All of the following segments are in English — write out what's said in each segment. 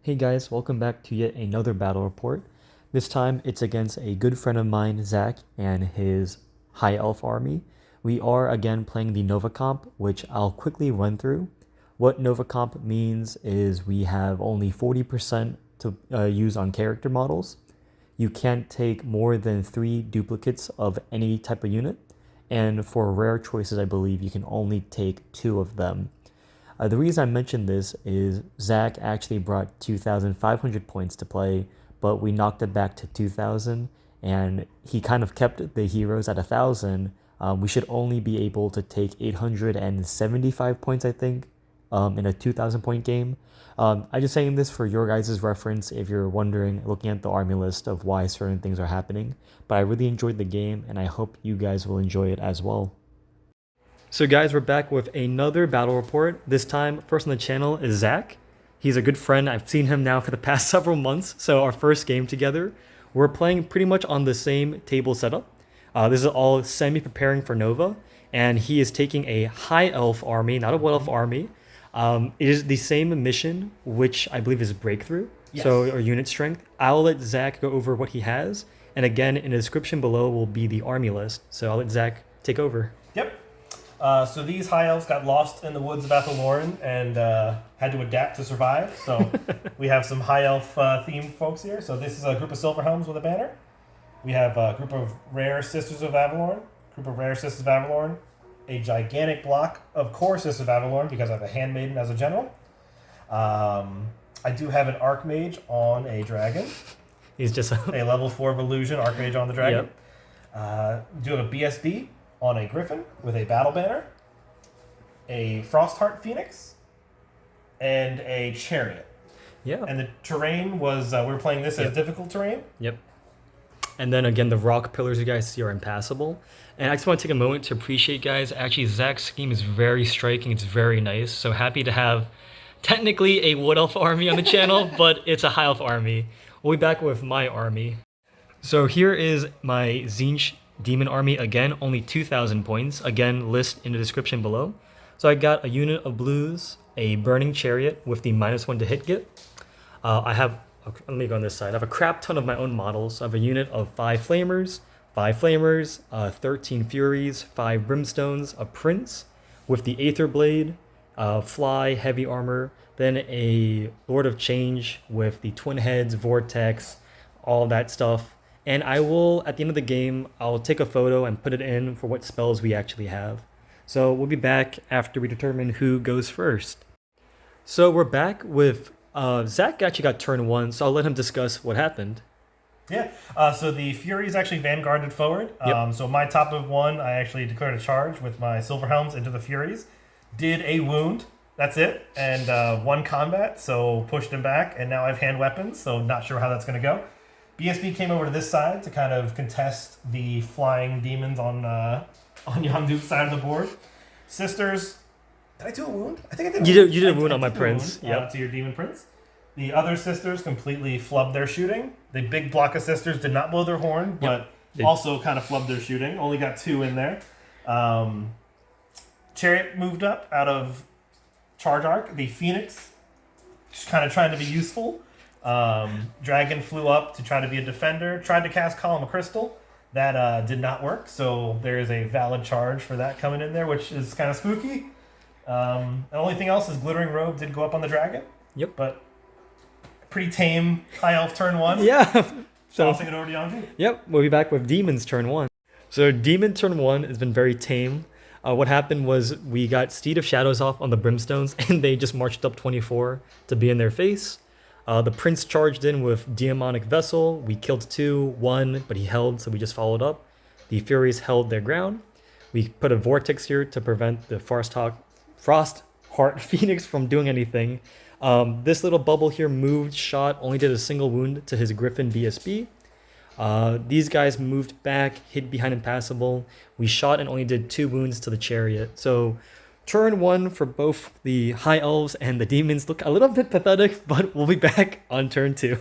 Hey guys, welcome back to yet another battle report. This time it's against a good friend of mine, Zach, and his High Elf army. We are again playing the Nova Comp, which I'll quickly run through. What Nova Comp means is we have only 40% to use on character models. You can't take more than 3 duplicates of any type of unit, and for rare choices, I believe you can only take 2 of them. The reason I mentioned this is Zach actually brought 2,500 points to play, but we knocked it back to 2,000, and he kind of kept the heroes at 1,000. We should only be able to take 875 points, I think, in a 2,000 point game. I'm just saying this for your guys' reference if you're wondering, looking at the army list of why certain things are happening. But I really enjoyed the game, and I hope you guys will enjoy it as well. So guys, we're back with another battle report. This time, first on the channel is Zach. He's a good friend. I've seen him now for the past several months. So our first game together, we're playing pretty much on the same table setup. This is all semi-preparing for Nova. And he is taking a High Elf army, not a Wood Elf army. It is the same mission, which I believe is Breakthrough. Yes. So, or Unit Strength. I'll let Zach go over what he has. And again, in the description below will be the army list. So I'll let Zach take over. Yep. So these high elves got lost in the woods of Avelorn and had to adapt to survive. So we have some high elf themed folks here. So this is a group of silver helms with a banner. We have a group of rare sisters of Avelorn, a gigantic block of core sisters of Avelorn because I have a Handmaiden as a general. I do have an Archmage on a dragon. He's just a level 4 of illusion Archmage on the dragon. Yep. We do have a BSB on a Griffon with a battle banner, a Frostheart Phoenix, and a Chariot. Yeah. And the terrain was, we were playing this as difficult terrain. Yep. And then again, the rock pillars you guys see are impassable. And I just want to take a moment to appreciate, guys. Actually, Zach's scheme is very striking. It's very nice. So happy to have technically a Wood Elf army on the channel, but it's a High Elf army. We'll be back with my army. So here is my Tzeentch Demon army. Again, only 2,000 points. Again, list in the description below. So I got a unit of blues, a burning chariot with the -1 to hit get. Let me go on this side. I have a crap ton of my own models. I have a unit of 5 flamers, 13 furies, 5 brimstones, a prince with the aether blade, fly, heavy armor, then a lord of change with the twin heads, vortex, all that stuff. And I will, at the end of the game, I'll take a photo and put it in for what spells we actually have. So we'll be back after we determine who goes first. So we're back with, Zach actually got turn 1, so I'll let him discuss what happened. Yeah, so the Furies actually vanguarded forward. Yep. So my top of 1, I actually declared a charge with my Silver Helms into the Furies. Did a wound, that's it, and 1 combat, so pushed him back, and now I have hand weapons, so not sure how that's going to go. BSB came over to this side to kind of contest the flying demons on Yondu's side of the board. Sisters, did I do a wound? I think I did. You did a wound on my prince. Yeah, to your demon prince. The other sisters completely flubbed their shooting. The big block of sisters did not blow their horn, but also kind of flubbed their shooting. Only got 2 in there. Chariot moved up out of charge arc. The Phoenix, just kind of trying to be useful. Dragon flew up to try to be a defender, tried to cast Column of Crystal. That did not work, so there is a valid charge for that coming in there, which is kind of spooky. The only thing else is Glittering Robe did go up on the dragon. Yep. But pretty tame High Elf turn 1. Yeah. So, tossing it over to Yondu. Yep, we'll be back with Demons turn 1. So Demon turn 1 has been very tame. What happened was we got Steed of Shadows off on the Brimstones, and they just marched up 24 to be in their face. The Prince charged in with Demonic Vessel. We killed 2, 1, but he held, so we just followed up. The Furies held their ground. We put a Vortex here to prevent the Frostheart Phoenix from doing anything. This little bubble here moved, shot, only did a single wound to his Griffon BSB. These guys moved back, hid behind impassable. We shot and only did 2 wounds to the Chariot. So turn 1 for both the High Elves and the Demons look a little bit pathetic, but we'll be back on turn 2.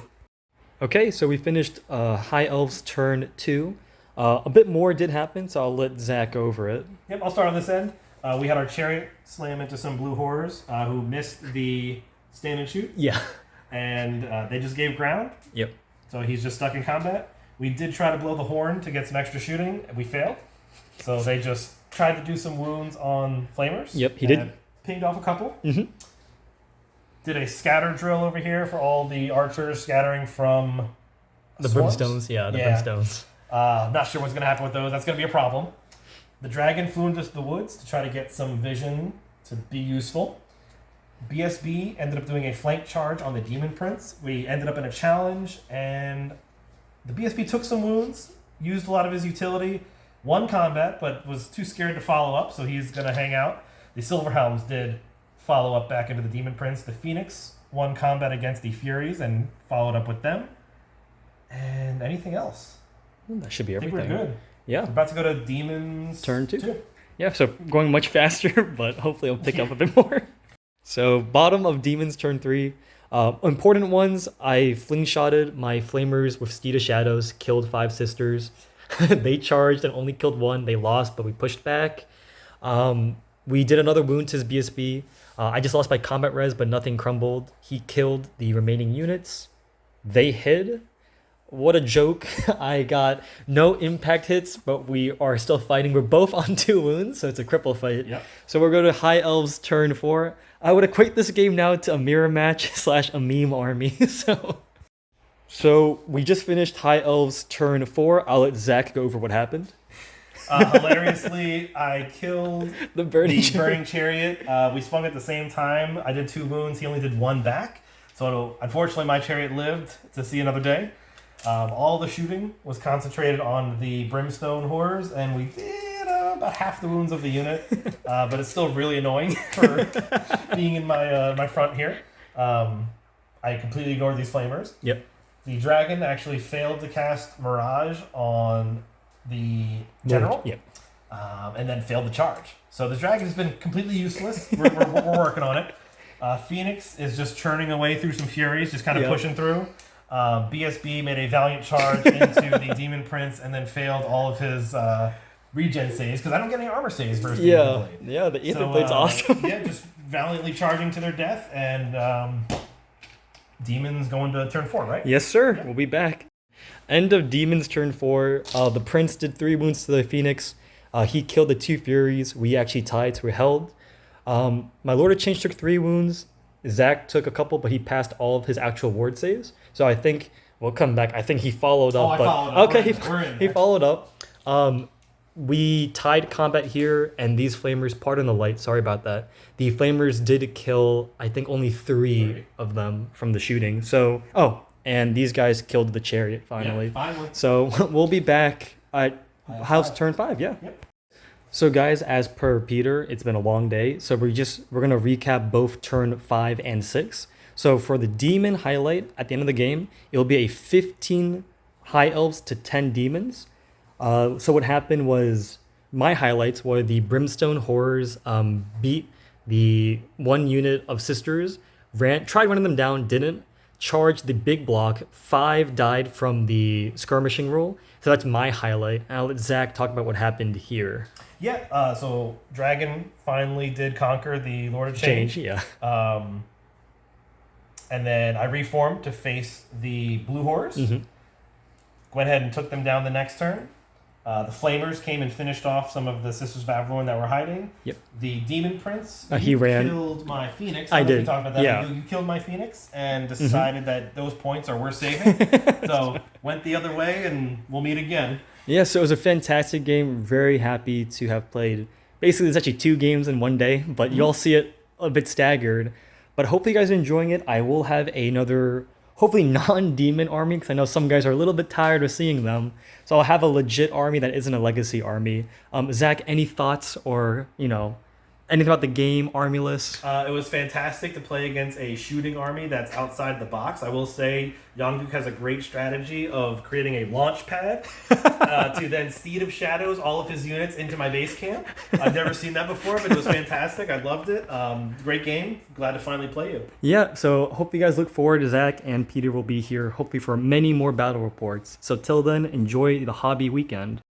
Okay, so we finished High Elves turn 2. A bit more did happen, so I'll let Zach go over it. Yep, I'll start on this end. We had our Chariot slam into some blue horrors who missed the stand and shoot. Yeah. and they just gave ground. Yep. So he's just stuck in combat. We did try to blow the horn to get some extra shooting, and we failed. So they just tried to do some wounds on flamers. Yep, he did. Pinged off a couple. Mm-hmm. Did a scatter drill over here for all the archers scattering from the swarms. brimstones. Yeah, the brimstones. Not sure what's going to happen with those. That's going to be a problem. The dragon flew into the woods to try to get some vision to be useful. BSB ended up doing a flank charge on the demon prince. We ended up in a challenge, and the BSB took some wounds, used a lot of his utility, won combat, but was too scared to follow up, so he's going to hang out. The Silver Helms did follow up back into the demon prince. The Phoenix won combat against the Furies and followed up with them. And anything else? That should be I think everything. we're good. Yeah. We're about to go to Demons Turn 2. Yeah, so going much faster, but hopefully I'll pick up a bit more. So bottom of Demons turn 3. Important ones, I fling-shotted my flamers with Steed of Shadows, killed 5 sisters. They charged and only killed 1. They lost, but we pushed back. We did another wound to his BSB. I just lost by combat res, but nothing crumbled. He killed the remaining units. They hid. What a joke. I got no impact hits, but we are still fighting. We're both on 2 wounds, so it's a cripple fight. Yep. So we're going to High Elves turn 4. I would equate this game now to a mirror match / a meme army. So we just finished High Elves turn 4. I'll let Zach go over what happened. Hilariously, I killed the burning chariot. We swung at the same time. I did 2 wounds. He only did 1 back. So unfortunately, my chariot lived to see another day. All the shooting was concentrated on the brimstone horrors, and we did about half the wounds of the unit. But it's still really annoying for being in my front here. I completely ignored these flamers. Yep. The dragon actually failed to cast Mirage on the general. Yep. And then failed the charge. So the dragon has been completely useless. We're working on it. Phoenix is just churning away through some Furies, just kind of pushing through. BSB made a valiant charge into the Demon Prince and then failed all of his regen saves because I don't get any armor saves versus the Aether Blade. Yeah, the Aether Blade's awesome. Yeah, just valiantly charging to their death, and Demons going to turn 4, right? Yes, sir. Yeah. We'll be back. End of Demons turn 4. The Prince did 3 wounds to the Phoenix. He killed the 2 Furies. We actually tied, so we're held. My Lord of Change took 3 wounds. Zach took a couple, but he passed all of his actual ward saves. So I think we'll come back. I think he followed up. He followed up. We tied combat here, and these flamers, pardon the light, sorry about that. The flamers did kill, I think, only 3 of them from the shooting. So, and these guys killed the chariot finally. Yeah, finally. So we'll be back at House turn 5, yeah. Yep. So guys, as per Peter, it's been a long day. So we're gonna recap both turn 5 and 6. So for the demon highlight at the end of the game, it'll be a 15 high elves to 10 demons. So what happened was my highlights were the brimstone horrors beat the 1 unit of sisters, tried running them down, didn't, charged the big block, 5 died from the skirmishing rule. So that's my highlight. And I'll let Zach talk about what happened here. Yeah, so Dragon finally did conquer the Lord of Change. Yeah. And then I reformed to face the blue horrors. Mm-hmm. Went ahead and took them down the next turn. The Flamers came and finished off some of the Sisters of Avelorn that were hiding. Yep. The Demon Prince, he ran. Killed my Phoenix. I did. We talked about that. Yeah. You killed my Phoenix and decided that those points are worth saving. So went the other way, and we'll meet again. Yeah, so it was a fantastic game. Very happy to have played. Basically, there's actually 2 games in one day, but you'll see it a bit staggered. But hopefully you guys are enjoying it. I will have another, hopefully non-demon army, because I know some guys are a little bit tired of seeing them. So I'll have a legit army that isn't a legacy army. Zach, any thoughts or, anything about the game, armyless? It was fantastic to play against a shooting army that's outside the box. I will say Yongguk has a great strategy of creating a launch pad to then Steed of Shadows all of his units into my base camp. I've never seen that before, but it was fantastic. I loved it. Great game. Glad to finally play you. Yeah, so hope you guys look forward to Zach and Peter will be here hopefully for many more battle reports. So till then, enjoy the hobby weekend.